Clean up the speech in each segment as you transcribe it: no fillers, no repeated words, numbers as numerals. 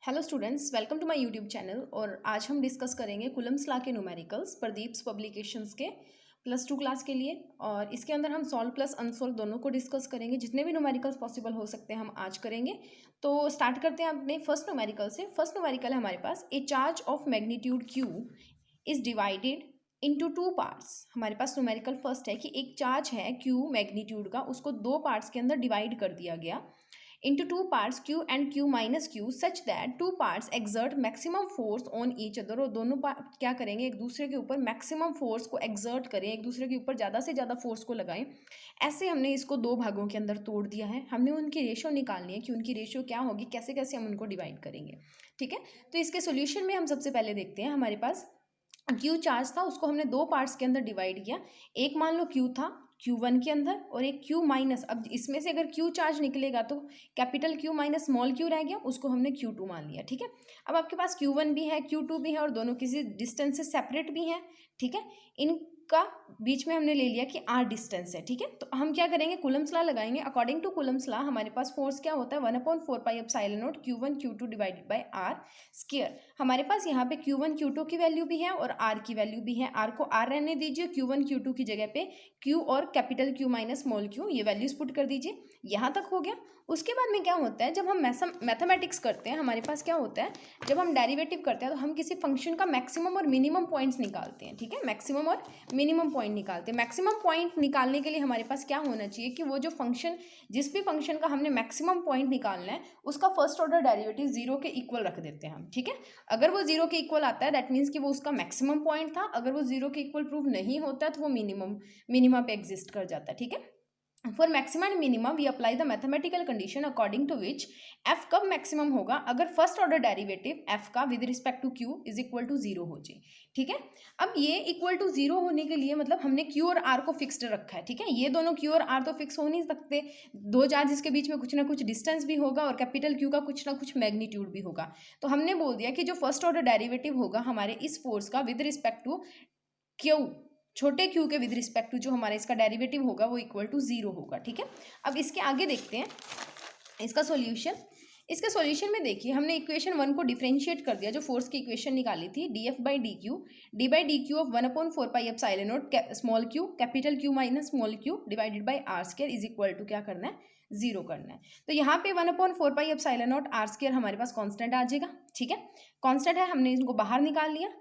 Hello students, welcome to my YouTube channel. और आज हम डिस्कस करेंगे कुलम्स लॉ के न्यूमेरिकल्स प्रदीप्स पब्लिकेशंस के +2 क्लास के लिए। और इसके अंदर हम सॉल्व प्लस अनसॉल्व दोनों को डिस्कस करेंगे। जितने भी न्यूमेरिकल्स पॉसिबल हो सकते हैं हम आज करेंगे। तो स्टार्ट करते हैं अपने फर्स्ट न्यूमेरिकल से। फर्स्ट न्यूमेरिकल है हमारे पास, A charge of magnitude Q is divided into 2 parts. हमारे पास न्यूमेरिकल फर्स्ट है कि एक चार्ज है Q मैग्नीट्यूड का, उसको 2 पार्ट्स के अंदर डिवाइड कर दिया गया into two parts Q and Q minus Q such that two parts exert maximum force on each other। और दोनों क्या करेंगे, एक दूसरे के ऊपर मैक्सिमम फोर्स को एक्सर्ट करें, एक दूसरे के ऊपर ज़्यादा से ज़्यादा फोर्स को लगाएं। ऐसे हमने इसको 2 भागों के अंदर तोड़ दिया है। हमने उनकी रेशो निकालनी है कि उनकी रेशो क्या होगी, कैसे कैसे हम उनको डिवाइड करेंगे। ठीक है, तो इसके सोल्यूशन में हम सबसे पहले देखते हैं। हमारे पास Q चार्ज था, उसको हमने 2 पार्ट्स के अंदर डिवाइड किया। एक मान लो Q था Q1 के अंदर और एक Q माइनस। अब इसमें से अगर Q चार्ज निकलेगा तो capital Q minus small q रह गया, उसको हमने Q2 मान लिया। ठीक है, अब आपके पास Q1 भी है Q2 भी है और दोनों किसी डिस्टेंस से सेपरेट भी हैं। ठीक है, इनका बीच में हमने ले लिया कि r डिस्टेंस है। ठीक है, तो हम क्या करेंगे, कूलम्स लॉ लगाएंगे। अकॉर्डिंग टू कूलम्स लॉ हमारे पास फोर्स क्या होता है, 1/4 pi epsilon naught Q1 Q2 divided by r square. हमारे पास यहाँ पे Q1 Q2 की वैल्यू भी है और r की वैल्यू भी है। r को r रहने दीजिए, Q1 Q2 की जगह पे Q और capital Q minus small q ये वैल्यूज पुट कर दीजिए। यहाँ तक हो गया। उसके बाद में क्या होता है, जब हम मैथमेटिक्स करते हैं हमारे पास क्या होता है, जब हम डेरिवेटिव करते हैं तो हम किसी फंक्शन का मैक्सिमम और मिनिमम पॉइंट्स निकालते हैं। ठीक है, मैक्सिमम और मिनिमम पॉइंट निकालते हैं। मैक्सिमम पॉइंट निकालने के लिए हमारे पास क्या होना चाहिए कि वो जो फंक्शन, जिस भी फंक्शन का हमने मैक्सिमम पॉइंट निकालना है उसका फर्स्ट ऑर्डर डेरिवेटिव 0 के इक्वल रख देते हैं हम। ठीक है, अगर वो 0 के इक्वल आता है दैट मीन्स कि वो उसका मैक्सिमम पॉइंट था। अगर वो 0 के इक्वल प्रूव नहीं होता तो वो मिनिमा पे एग्जिस्ट कर जाता है। ठीक है, for maximum and minima we apply the mathematical condition according to which F कब मैक्सिमम होगा, अगर फर्स्ट ऑर्डर डेरिवेटिव एफ का with respect to Q is equal to 0 हो जाए। ठीक है, अब ये इक्वल टू 0 होने के लिए मतलब हमने क्यू और आर को फिक्स्ड रखा है। ठीक है, ये दोनों क्यू और आर तो फिक्स हो नहीं सकते, 2 चार्जेस के बीच में कुछ ना कुछ डिस्टेंस भी होगा और कैपिटल क्यू का कुछ ना कुछ मैग्नीट्यूड भी होगा। तो हमने बोल दिया कि जो फर्स्ट ऑर्डर डेरिवेटिव होगा हमारे इस फोर्स का विद रिस्पेक्ट टू क्यू, छोटे क्यू के विद रिस्पेक्ट टू जो हमारा इसका डेरिवेटिव होगा वो इक्वल टू 0 होगा। ठीक है, अब इसके आगे देखते हैं इसका सॉल्यूशन। इसके सॉल्यूशन में देखिए, हमने इक्वेशन 1 को डिफरेंशिएट कर दिया, जो फोर्स की इक्वेशन निकाली थी dF by D Q of 1/4 pi epsilon not small Q capital Q minus small Q divided by R square is equal to क्या करना है, 0 करना है। तो यहाँ पे 1/4 pi epsilon not R square हमारे पास कांस्टेंट आ जाएगा। ठीक है, कांस्टेंट है, हमने इनको बाहर निकाल लिया।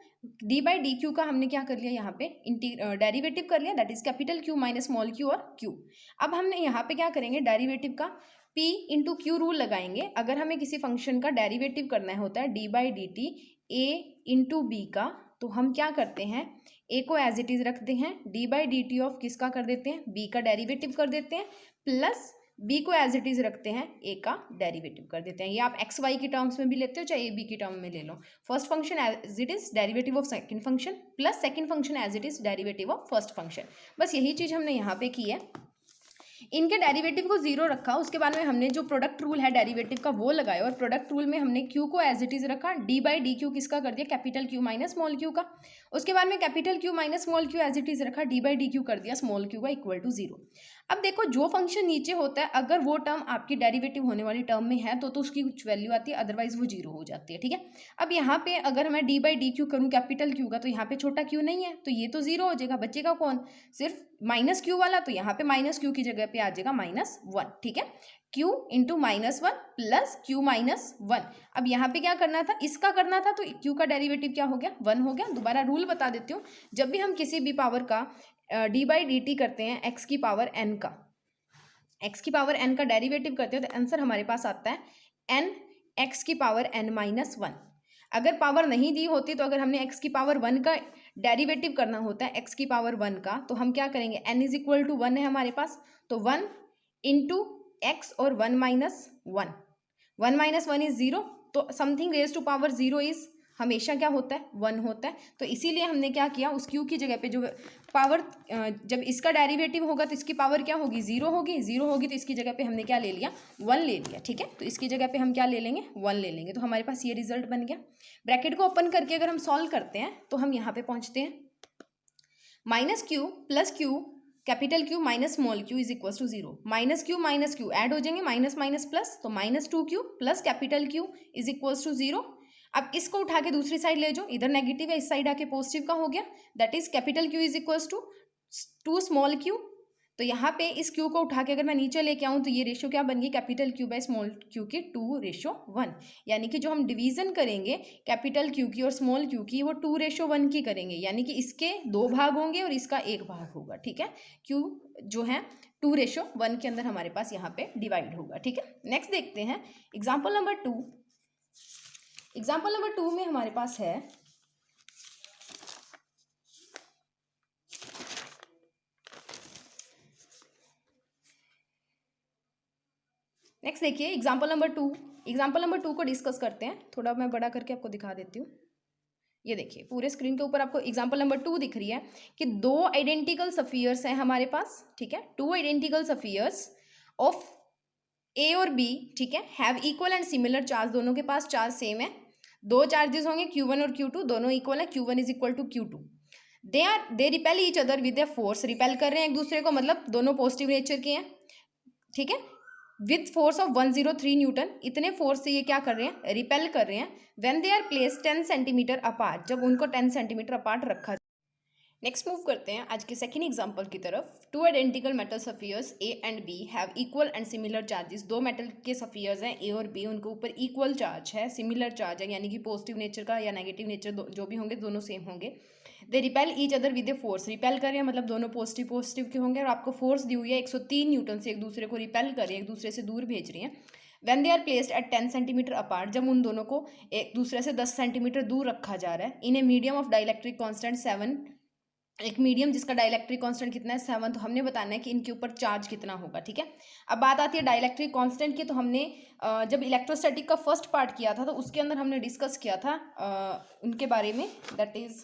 डी बाई डी क्यू का हमने क्या कर लिया, यहाँ पे डेरिवेटिव कर लिया, that is capital Q minus small Q और क्यू। अब हमने यहाँ पे क्या करेंगे, डेरिवेटिव का P इंटू क्यू रूल लगाएंगे। अगर हमें किसी फंक्शन का डेरिवेटिव करना होता है D by D T A into B का, तो हम क्या करते हैं, ए को एज इट इज रखते हैं, D by D T of किसका कर देते हैं, बी का डेरिवेटिव कर देते हैं, प्लस बी को एज इट इज रखते हैं, ए का डेरिवेटिव कर देते हैं। ये आप एक्स वाई की टर्म्स में भी लेते हो, चाहे ए बी की टर्म में ले लो। First function as it is derivative of second function plus second function as it is derivative of first function. बस यही चीज़ हमने यहाँ पे की है। इनके डेरिवेटिव को 0 रखा, उसके बाद में हमने जो प्रोडक्ट रूल है डेरिवेटिव का वो लगाया और प्रोडक्ट रूल में हमने क्यू को एज इट इज रखा, डी बाई डी क्यू किसका कर दिया, capital Q minus small Q का। उसके बाद में capital Q minus small Q as it is रखा, डी बाई डी क्यू कर दिया स्मॉल क्यू का इक्वल टू 0। अब देखो, जो फंक्शन नीचे होता है अगर वो टर्म आपकी डेरिवेटिव होने वाली टर्म में है तो उसकी कुछ वैल्यू आती है, अदरवाइज वो 0 हो जाती है। ठीक है, अब यहाँ पे अगर मैं डी बाई डी क्यू करूँ कैपिटल क्यू का, तो यहाँ पे छोटा क्यू नहीं है तो ये तो 0 हो जाएगा, बचेगा कौन, सिर्फ माइनस क्यू वाला। तो यहाँ पे माइनस क्यू की जगह पे आ जाएगा -1। ठीक है, q इंटू -1 प्लस q -1। अब यहाँ पे क्या करना था, इसका करना था, तो q का डेरिवेटिव क्या हो गया, 1 हो गया। दोबारा रूल बता देती हूँ, जब भी हम किसी भी पावर का डी बाई डी टी करते हैं x की पावर n का, x की पावर n का डेरिवेटिव करते हैं तो आंसर हमारे पास आता है n x की पावर n-1। अगर पावर नहीं दी होती तो अगर हमने x की पावर 1 का डेरिवेटिव करना होता है x की पावर 1 का, तो हम क्या करेंगे, n इज इक्वल टू 1 है हमारे पास, तो 1 इंटू x और 1 माइनस 1, 1 माइनस 1 इज 0, तो something raise to power 0 is हमेशा क्या होता है, 1 होता है। तो इसीलिए हमने क्या किया, उस q की जगह पे जो पावर, जब इसका डेरिवेटिव होगा तो इसकी पावर क्या होगी, 0 होगी, 0 होगी तो इसकी जगह पे हमने क्या ले लिया, 1 ले लिया। ठीक है, तो इसकी जगह पे हम क्या ले लेंगे, 1 ले लेंगे। तो हमारे पास ये रिजल्ट बन गया। ब्रैकेट को ओपन करके अगर हम सॉल्व करते हैं तो हम यहाँ पे पहुँचते हैं -q plus q capital Q minus small Q is equal to 0। Minus Q add हो जाएंगे, माइनस माइनस प्लस, तो -2q plus capital Q is equal to 0। अब इसको उठा के दूसरी साइड ले जाओ, इधर नेगेटिव है, इस साइड आके पॉजिटिव का हो गया, that is capital Q is equal to 2 small Q. तो यहाँ पे इस क्यू को उठा के अगर मैं नीचे लेके आऊँ तो ये रेशियो क्या बन गई, capital Q by small Q की 2:1। यानी कि जो हम डिवीजन करेंगे कैपिटल क्यू की और स्मॉल क्यू की, वो 2:1 की करेंगे, यानी कि इसके 2 भाग होंगे और इसका 1 भाग होगा। ठीक है, क्यू जो है 2:1 के अंदर हमारे पास यहाँ पे डिवाइड होगा। ठीक है, नेक्स्ट देखते हैं एग्जाम्पल नंबर 2। एग्जाम्पल नंबर 2 में हमारे पास है, नेक्स्ट देखिए एग्जाम्पल नंबर 2। एग्जाम्पल नंबर 2 को डिस्कस करते हैं, थोड़ा मैं बड़ा करके आपको दिखा देती हूँ। ये देखिए पूरे स्क्रीन के ऊपर आपको एग्जाम्पल नंबर 2 दिख रही है कि 2 आइडेंटिकल सफियर्स हैं हमारे पास। ठीक है, 2 आइडेंटिकल सफियर्स ऑफ ए और बी, ठीक है, have equal and similar charge, दोनों के पास चार्ज सेम है। 2 चार्जेस होंगे Q1 और Q2, दोनों इक्वल है, Q1 is equal to Q2। They repel each other with a force, repel कर रहे हैं एक दूसरे को, मतलब दोनों पॉजिटिव नेचर के हैं। ठीक है, विथ फोर्स ऑफ 103 न्यूटन, इतने फोर्स से ये क्या कर रहे हैं, रिपेल कर रहे हैं। When they are place 10 centimetre apart, जब उनको 10 सेंटीमीटर अपार्ट रखा। नेक्स्ट मूव करते हैं आज के सेकेंड एग्जाम्पल की तरफ। 2 identical metal spheres A and B have equal and similar charges, 2 metal के सफियर्स हैं ए और बी, उनके ऊपर इक्वल चार्ज है, सिमिलर चार्ज है, यानी कि पॉजिटिव नेचर का या नेगेटिव नेचर जो भी होंगे दोनों सेम होंगे। दे repel each other with a force, repel कर रहे हैं मतलब दोनों पॉजिटिव के होंगे, और आपको फोर्स दी हुई है 103 न्यूटन से, एक दूसरे को रिपेल कर रहे हैं, एक दूसरे से दूर भेज रही हैं। When they are placed at 10 centimetre apart, जब उन दोनों को एक दूसरे से 10 सेंटीमीटर दूर रखा जा रहा है। In a medium of dielectric constant 7, एक मीडियम जिसका डाइलेक्ट्रिक कांस्टेंट कितना है 7, तो हमने बताना है कि इनके ऊपर चार्ज कितना होगा। ठीक है, अब बात आती है डाइलेक्ट्रिक कांस्टेंट की, तो हमने जब इलेक्ट्रोस्टैटिक का फर्स्ट पार्ट किया था तो उसके अंदर हमने डिस्कस किया था उनके बारे में, दैट इज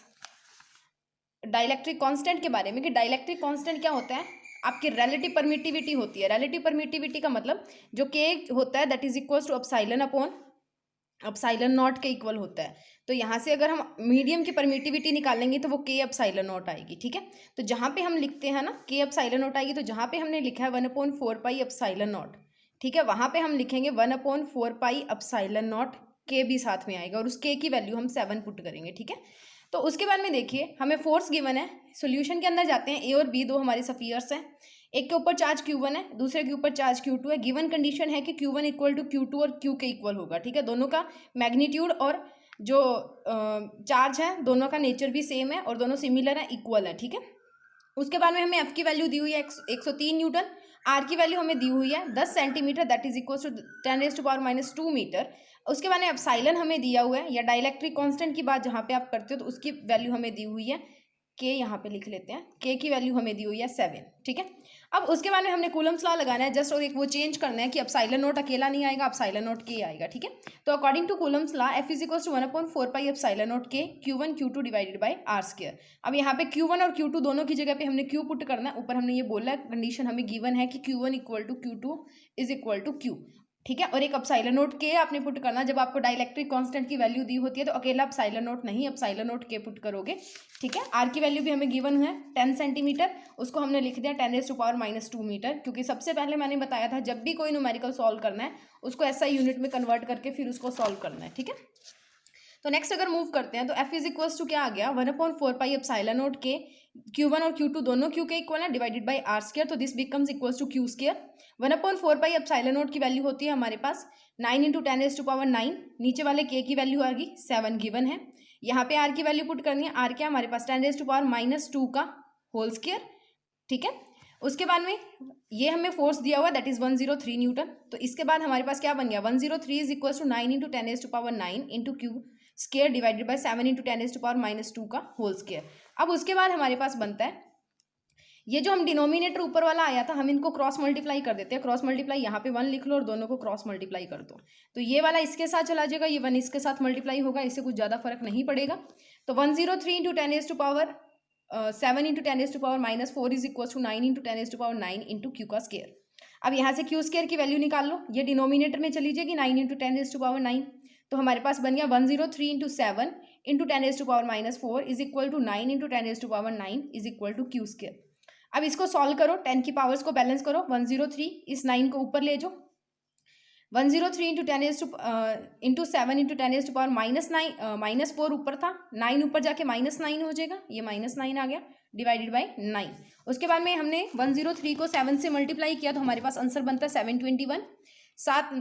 डाइलेक्ट्रिक कांस्टेंट के बारे में, कि डाइलेक्ट्रिक कांस्टेंट क्या होता है, आपकी रिलेटिव परमिटिविटी होती है। रिलेटिव परमिटिविटी का मतलब जो के होता है that is equal to epsilon upon epsilon naught के इक्वल होता है। तो यहाँ से अगर हम मीडियम की परमिटिविटी निकालेंगे तो वो के अपसाइलन नॉट आएगी। ठीक है, तो जहाँ पे हम लिखते हैं ना के अपसाइलन नॉट आएगी, तो जहाँ पे हमने लिखा है 1/4 पाई अपसाइलन नॉट, ठीक है, वहाँ पे हम लिखेंगे 1/4 पाई अपसाइलन नॉट, के भी साथ में आएगा, और उस के की वैल्यू हम 7 पुट करेंगे। ठीक है, तो उसके बाद में देखिए हमें फोर्स गिवन है, सोल्यूशन के अंदर जाते हैं। ए और बी 2 हमारे सफियर्स हैं, एक के ऊपर चार्ज Q1 है, दूसरे के ऊपर चार्ज Q2 है। गिवन कंडीशन है कि Q1 इक्वल टू Q2 और Q के इक्वल होगा। ठीक है, दोनों का मैग्नीट्यूड और जो चार्ज है दोनों का नेचर भी सेम है और दोनों सिमिलर है, इक्वल है। ठीक है, उसके बाद में हमें F की वैल्यू दी हुई है 103 न्यूटन, R की वैल्यू हमें दी हुई है 10 centimetre, that is equal to 10⁻⁻2 metre. उसके बाद में एप्सिलॉन हमें दिया हुआ है, या डाइलेक्ट्रिक कांस्टेंट की बात जहाँ पे आप करते हो तो उसकी वैल्यू हमें दी हुई है, के यहाँ पे लिख लेते हैं, के की वैल्यू हमें दी हुई है 7। ठीक है, अब उसके बाद में हमने कूलम्स लॉ लगाना है जस्ट, और एक वो चेंज करना है कि एप्सिलॉन नॉट अकेला नहीं आएगा, एप्सिलॉन नॉट के आएगा। ठीक है, तो according to Coulomb's law F is equal to 1/4 pi epsilon naught के Q1 Q2 divided by R square. अब यहाँ पे Q1 और Q2 दोनों की जगह पे हमने Q पुट करना है, ऊपर हमने ये बोला है कंडीशन हमें गिवन है कि Q1 equal to Q2 is equal to Q। ठीक है, और एक एप्सिलॉन नॉट के आपने पुट करना, जब आपको डाइलेक्ट्रिक कांस्टेंट की वैल्यू दी होती है तो अकेला एप्सिलॉन नॉट नहीं, एप्सिलॉन नॉट के पुट करोगे। ठीक है, आर की वैल्यू भी हमें गिवन है 10 सेंटीमीटर, उसको हमने लिख दिया 10⁻⁻2 मीटर, क्योंकि सबसे पहले मैंने बताया था जब भी कोई न्यूमेरिकल सॉल्व करना है उसको ऐसा यूनिट में कन्वर्ट करके फिर उसको सॉल्व करना है। ठीक है, तो नेक्स्ट अगर मूव करते हैं तो F इज इक्वल टू क्या आ गया 1/4 पाई एप्सिलॉन नॉट के, Q1 और Q2 दोनों Q के इक्वल है, डिवाइडेड बाई R स्क्वायर, तो this becomes equal to Q square. 1/4 pi epsilon naught की वैल्यू होती है हमारे पास 9 × 10⁻⁹, नीचे वाले के की वैल्यू आ गई 7 गिवन है, यहाँ पे R की वैल्यू पुट करनी है, R क्या हमारे पास 10⁻⁻2 का होल स्क्वायर। ठीक है, उसके बाद में ये हमें फोर्स दिया हुआ दैट इज 103 न्यूटन, तो इसके बाद हमारे पास क्या बन गया 103 is equal to 9 × 10⁻⁹ into Q square divided by 7 × 10⁻⁻2 का होल स्क्वायर। अब उसके बाद हमारे पास बनता है ये जो हम डिनोमिनेटर ऊपर वाला आया था हम इनको क्रॉस मल्टीप्लाई कर देते हैं, क्रॉस मल्टीप्लाई यहाँ पे 1 लिख लो और दोनों को क्रॉस मल्टीप्लाई कर दो, तो ये वाला इसके साथ चला जाएगा, ये 1 इसके साथ मल्टीप्लाई होगा, इससे कुछ ज़्यादा फर्क नहीं पड़ेगा। तो 103 × 10⁻7 × 10⁻⁻4 is equal to 9 × 10⁻9 into Q का स्क्वायर। अब यहाँ से Q स्क्वायर की वैल्यू निकाल लो, ये डिनोमिनेटर में चली जाएगी 9 × 10⁻9, तो हमारे पास बन गया 103 × 7 × 10⁻⁻4 is equal to 9 × 10⁻9 is equal to Q square. अब इसको सॉल्व करो, 10 की पावर्स को बैलेंस करो, 103 इस 9 को ऊपर ले जाओ, 103 into 10 into 7 into 10 to power -4 ऊपर था, 9 ऊपर जाके -9 हो जाएगा, ये -9 आ गया डिवाइडेड बाई 9। उसके बाद में हमने 103 को 7 से मल्टीप्लाई किया तो हमारे पास आंसर बनता है 721। 7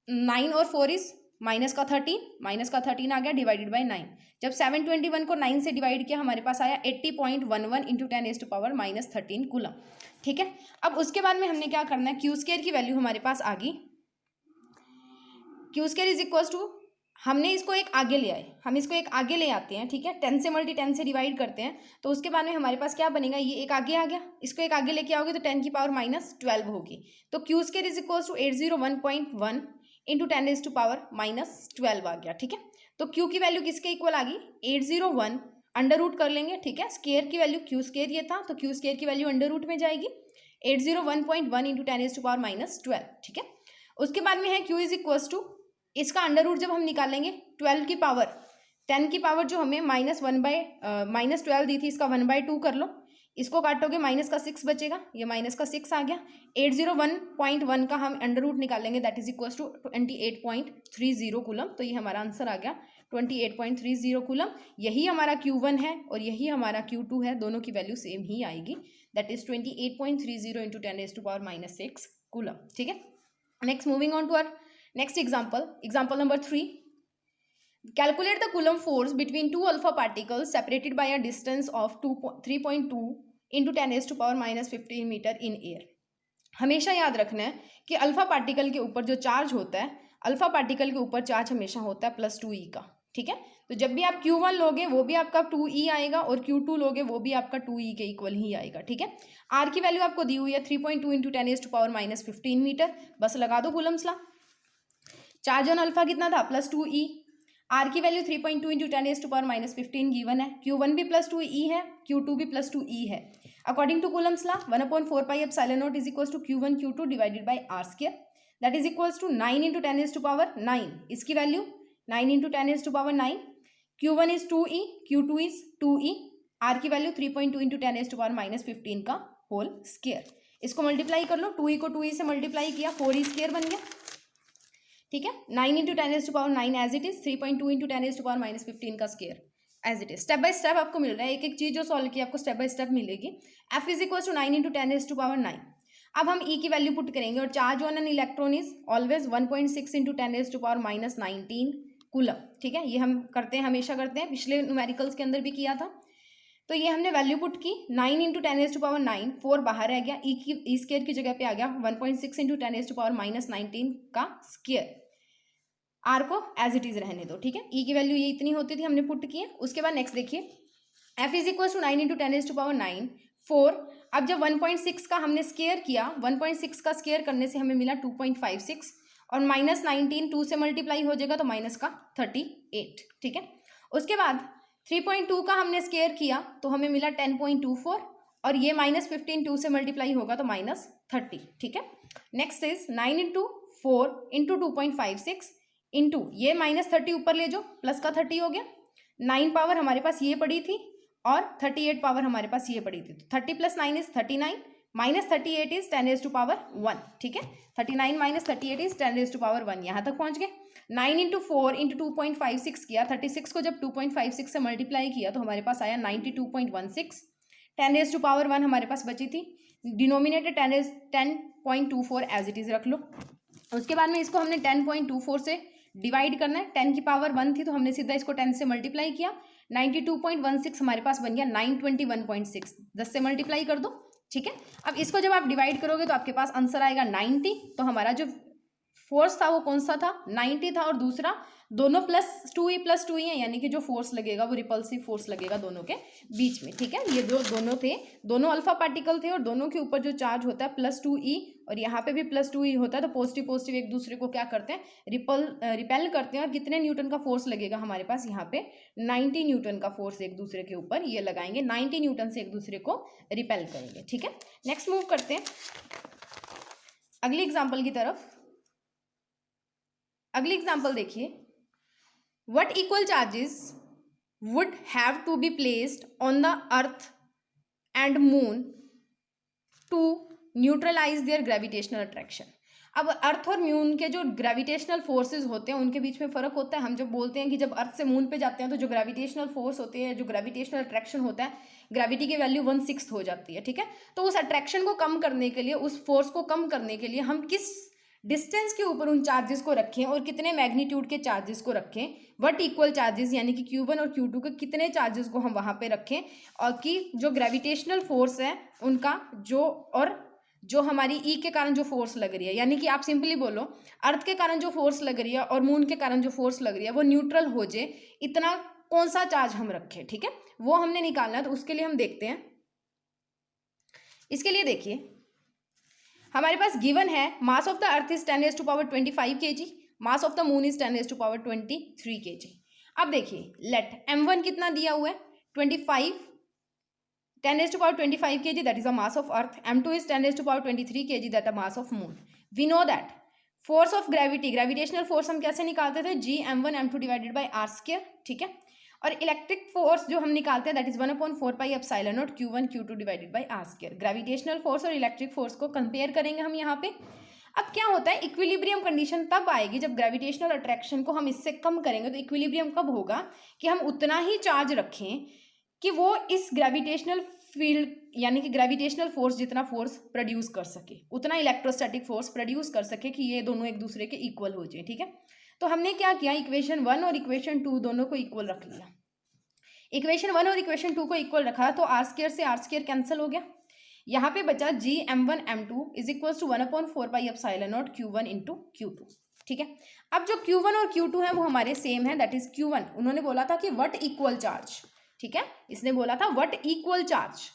9 और 4 इज माइनस का 13 आ गया डिवाइडेड बाई 9। जब 721 को 9 से डिवाइड किया हमारे पास आया 80.11 इंटू 10 टू पावर -13 कूलम। ठीक है, अब उसके बाद में हमने क्या करना है, क्यू स्केयर की वैल्यू हमारे पास आ गई, Q square is equal to, हमने इसको एक आगे ले आए, हम इसको एक आगे ले आते हैं, ठीक है, 10 से मल्टी 10 से डिवाइड करते हैं, तो उसके बाद में हमारे पास क्या बनेगा, ये एक आगे आ गया, इसको एक आगे लेके आओगे तो 10 की पावर -12 होगी, तो Q square is equal to 801.1 into 10 to power -12 आ गया। ठीक है, तो क्यू की वैल्यू किसके इक्वल आ गई, 801 अंडर रूट कर लेंगे, ठीक है, स्केयर की वैल्यू क्यू स्केयर ये था तो क्यू स्केयर की वैल्यू अंडर रूट में जाएगी, 801.1 इंटू 10 टू पावर -12। ठीक है, उसके बाद में है क्यू इज इक्वल टू, इसका अंडर रूट जब हम निकालेंगे 12 की पावर 10 की पावर जो हमें -12 दी थी, इसका 1/2 कर लो, इसको काटोगे माइनस का 6 बचेगा, ये माइनस का 6 आ गया, 801.1 का हम अंडर रूट निकालेंगे that is equal to 28.30 coulomb, तो ये हमारा आंसर आ गया 28.30 कूलम। यही हमारा Q1 है और यही हमारा Q2 है, दोनों की वैल्यू सेम ही आएगी, that is 28.30 into 10 to power -6 coulomb. ठीक है, next moving on to our next example number 3. Calculate the Coulomb force between two alpha particles separated by a distance of 3.2 into 10 to power -15 metre in air. हमेशा याद रखना है कि alpha particle के ऊपर जो चार्ज होता है, अल्फा पार्टिकल के ऊपर चार्ज हमेशा होता है +2e का। ठीक है, तो जब भी आप Q1 लोगे वो भी आपका 2e आएगा और Q2 लोगे वो भी आपका 2e के इक्वल ही आएगा। ठीक है, R की वैल्यू आपको दी हुई है 3.2 इंटू 10 टू पावर -15 मीटर, बस लगा दो Coulomb's law. Charge on alpha कितना था, +2e, आर की value 3.2 into 10 to power -15 given है, Q1 भी +2e है, Q2 भी +2e है। According to Coulomb's law 1/4 pi epsilon naught is equals to Q1 Q2 divided by R square, that is equals to 9 into 10 to power 9, इसकी value 9 into 10 to power 9, Q1 is 2e, Q2 is 2e, R की value 3.2 into 10 to power -15 का whole square. इसको multiply कर लो, 2e को 2e से multiply किया, 4e square बन गया। ठीक है, 9 into 10 to power 9 as it is, 3.2 into 10 to power -15 का square as it is. Step by step आपको मिल रहा है, एक एक चीज जो सॉल्व की आपको स्टेप बाय स्टेप मिलेगी। F is equal to 9 into 10 to power 9। अब हम ई की वैल्यू पुट करेंगे और charge on an electron is always 1.6 into 10 to power -19 coulomb. ठीक है, ये हम करते हैं, हमेशा करते हैं, पिछले न्यूमेरिकल्स के अंदर भी किया था। तो ये हमने वैल्यू पुट की 9 इंटू 10 टू पावर 9, 4 बाहर रह गया, ई स्क्वायर की जगह पे आ गया 1.6 इंटू 10 टू पावर -19 का स्क्वायर। आर को एज इट इज रहने दो। ठीक है, ई की वैल्यू ये इतनी होती थी, हमने पुट की है। उसके बाद नेक्स्ट देखिए, F is equal to 9 into 10 to power 9 4। अब जब 1.6 का हमने स्क्वायर किया, 1.6 का स्क्वायर करने से हमें मिला 2.56 और -19 2 से मल्टीप्लाई हो जाएगा तो माइनस का 38। ठीक है, उसके बाद 3.2 का हमने स्क्वायर किया तो हमें मिला 10.24 और ये -15 2 से मल्टीप्लाई होगा तो -30। ठीक है, next is 9 into 4 into 2.56 into ये -30 ऊपर ले जाओ, प्लस का 30 हो गया, 9 पावर हमारे पास ये पड़ी थी और 38 पावर हमारे पास ये पड़ी थी, तो 30 + 9 इज 39, -38 इज 10 टू पावर 1। ठीक है, 39 - 38 इज 10 टू पावर 1, यहाँ तक पहुँच गए। 9 इंटू 4 इंटू 2.56 किया, 36 को जब 2.56 से मल्टीप्लाई किया तो हमारे पास आया 92.16, 10 टू पावर 1 हमारे पास बची थी, डिनोमिनेटर 10.24 एज इट इज रख लो। उसके बाद में इसको हमने 10.24 से डिवाइड करना है, 10 की पावर 1 थी तो हमने सीधा इसको 10 से मल्टीप्लाई किया, 92.16 हमारे पास बन गया 921.6, 10 से मल्टीप्लाई कर दो। ठीक है, अब इसको जब आप डिवाइड करोगे तो आपके पास आंसर आएगा 90। तो हमारा जो फोर्स था वो कौन सा था, 90 था, और दूसरा दोनों +2e है, यानी कि जो फोर्स लगेगा वो रिपल्सिव फोर्स लगेगा दोनों के बीच में। ठीक है, ये दोनों थे, दोनों अल्फा पार्टिकल थे और दोनों के ऊपर जो चार्ज होता है +2e और यहाँ पे भी +2e होता है, तो पॉजिटिव एक दूसरे को क्या करते हैं, रिपेल करते हैं। और कितने न्यूटन का फोर्स लगेगा हमारे पास यहाँ पे, 90 न्यूटन का फोर्स एक दूसरे के ऊपर ये लगाएंगे, 90 न्यूटन से एक दूसरे को रिपेल करेंगे। ठीक है, नेक्स्ट मूव करते हैं अगली एग्जाम्पल की तरफ। अगली एग्जाम्पल देखिए, what equal charges would have to be placed on the earth and moon to neutralise their gravitational attraction. अब अर्थ और मून के जो ग्रेविटेशनल फोर्सेज होते हैं उनके बीच में फ़र्क होता है। हम जब बोलते हैं कि जब अर्थ से मून पे जाते हैं तो जो ग्रेविटेशनल फोर्स होते हैं, जो ग्रेविटेशनल अट्रैक्शन होता है, ग्रेविटी की वैल्यू 1/6 हो जाती है, ठीक है। तो उस अट्रैक्शन को कम करने के लिए, उस फोर्स को कम करने के लिए हम किस डिस्टेंस के ऊपर उन चार्जेस को रखें और कितने मैग्नीट्यूड के चार्जेस को रखें, वट इक्वल चार्जेस यानी कि Q1 और Q2 के कितने चार्जेस को हम वहाँ पे रखें, और कि जो ग्रेविटेशनल फोर्स है उनका जो हमारी ई के कारण जो फोर्स लग रही है, यानी कि आप सिंपली बोलो अर्थ के कारण जो फोर्स लग रही है और मून के कारण जो फोर्स लग रही है वो न्यूट्रल हो जाए, इतना कौन सा चार्ज हम रखें, ठीक है, वो हमने निकालना है। तो उसके लिए हम देखते हैं। इसके लिए देखिए हमारे पास गिवन है mass of the earth is 10⁻25 kg, mass of the moon is 10⁻23 kg। अब देखिए लेट m1 कितना दिया हुआ है 10⁻25 kg, that is the mass of earth. m2 is 10⁻23 kg, that is the mass of moon. We know that force of gravity, gravitational force हम कैसे निकालते थे, g m1 m2 divided by r square, ठीक है। और electric force जो हम निकालते हैं that is 1/4 pi epsilon naught Q1 Q2 divided by r square. Gravitational force और इलेक्ट्रिक फोर्स को कंपेयर करेंगे हम यहाँ पे। अब क्या होता है, इक्विलिब्रियम कंडीशन तब आएगी जब ग्रेविटेशनल अट्रैक्शन को हम इससे कम करेंगे। तो इक्विलिब्रियम कब होगा कि हम उतना ही चार्ज रखें कि वो इस ग्रेविटेशनल फील्ड यानी कि ग्रेविटेशनल फोर्स जितना फोर्स प्रोड्यूस कर सके, उतना इलेक्ट्रोस्टैटिक फोर्स प्रोड्यूस कर सके कि ये दोनों एक दूसरे के इक्वल हो जाए, ठीक है। तो हमने क्या किया, इक्वेशन 1 और इक्वेशन 2 दोनों को इक्वल रख लिया। इक्वेशन 1 और इक्वेशन 2 को इक्वल रखा तो आर स्क्वायर कैंसिल हो गया। यहाँ पे बचा g m1 m2 is equal to 1/4 pi epsilon naught Q1 into Q2, ठीक है। अब जो Q1 और Q2 है वो हमारे सेम है, दैट इज Q1 उन्होंने बोला था कि व्हाट इक्वल चार्ज, ठीक है, इसने बोला था व्हाट इक्वल चार्ज।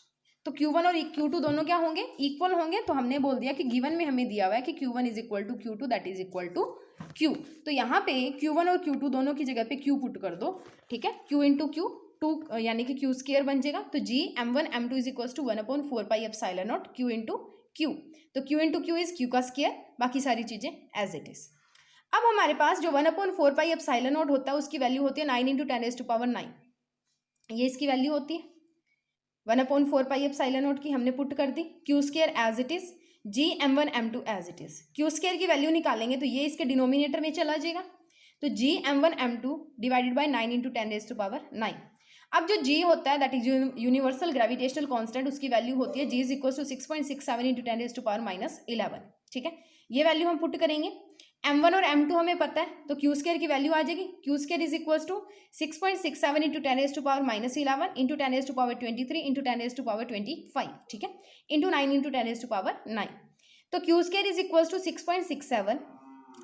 तो Q1 और Q2 दोनों क्या होंगे, इक्वल होंगे। तो हमने बोल दिया कि गिवन में हमें दिया हुआ है कि Q1 is equal to Q2 that is equal to Q। तो यहाँ पे Q1 और Q2 दोनों की जगह पे Q पुट कर दो, ठीक है, Q इंटू Q, 2 यानी कि Q स्क्वायर बन जाएगा। तो g m1 m2 is equal to 1/4 pi epsilon naught Q into Q। तो Q into Q is Q का स्क्वायर, बाकी सारी चीजें एज इट इज। अब हमारे पास जो 1/4 पाई एप्सिलॉन नॉट होता है उसकी वैल्यू होती है 9 इंटू 10⁻⁹, ये इसकी वैल्यू होती है 1/4 पाई एप्सिलॉन नॉट की हमने पुट कर दी। Q square as it is, g m1 m2 as it is. Q square की वैल्यू निकालेंगे तो ये इसके डिनोमिनेटर में चला जाएगा। तो g m1 m2 divided by 9 into 10⁻⁹। अब जो g होता है that is universal gravitational constant, उसकी वैल्यू होती है g is equal to 6.67 into 10⁻⁻11, ठीक है। ये वैल्यू हम पुट करेंगे। m1 और m2 हमें पता है तो Q स्क्वायर की वैल्यू आ जाएगी। Q square is equal to 6.67 into 10⁻⁻11 into 10⁻23 into 10⁻25, ठीक है, इंटू 9 इंटू 10⁻9। तो Q square is equal to 6.67,